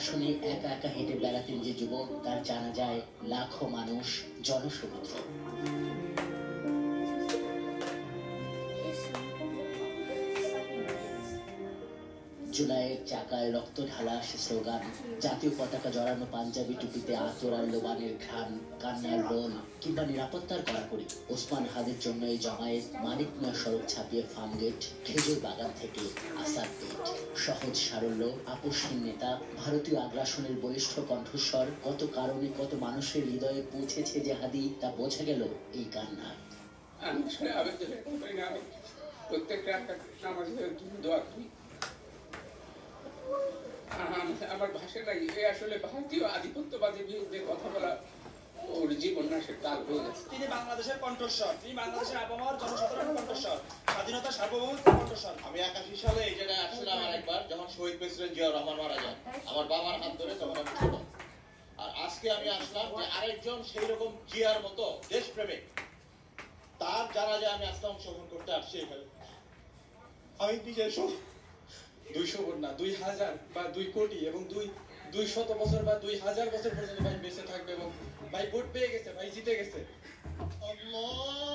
আগ্রাসনে একা একা হেঁটে বেড়াতেন যে যুবক, তার জানা যায় লাখো মানুষ, জনসমুদ্র। জুলাইয়ের চাকায় রক্ত ঢালা সে স্লোগান, জাতীয় পতাকা জড়ানো পাঞ্জাবি টুপিতে আতর আর লোবানের ঘ্রাণ, কান্নার রোল কিংবা নিরাপত্তার কড়াকড়ি। ওসমান হাদির জন্য এই জমায়েত মানিক মিয়া সড়ক ছাপিয়ে ফার্মগেট, খেজুর বাগান থেকে আসাদ গেট। সহজ সারল্য, আপোষহীন নেতা, ভারতীয় আগ্রাসনের বলিষ্ঠ কণ্ঠস্বর, কত কারণে কত মানুষের হৃদয়ে পৌঁছেছে যে হাদি, তা বোঝা গেল এই কান্না। প্রত্যেকটা দোয়া করি। আমার ভাষা নাই, আসলে ভারতীয় আধিপত্যবাদের বিরুদ্ধে কথা বলা ওর জীবন নাশের কাল হয়ে গেছে। তিনি বাংলাদেশের কণ্ঠস্বর, তিনি বাংলাদেশের আবহাওয়ার জনসাধারণের কণ্ঠস্বর, স্বাধীনতা সার্বভৌমত্বের কণ্ঠস্বর। আমি 81 সালে এই জায়গায় আসছিলাম আরেকবার, যখন শহীদ প্রেসিডেন্ট জিয়া রহমান মারা যান। আমার বাবার হাত ধরে তখন আমি ছোট। আর আজকে আমি আসলাম যে আরেকজন সেই রকম জিয়ার মতো দেশপ্রেমিক, তার জানাজা আমি আজকে অংশগ্রহণ করতে আসছি এখানে। আমি নিজের 200 ভোট না, 2000 বা 2 কোটি এবং 200 বছর বা 2000 বছর পর্যন্ত ভাই বেঁচে থাকবে এবং ভাই ভোট পেয়ে গেছে, ভাই জিতে গেছে। আল্লাহ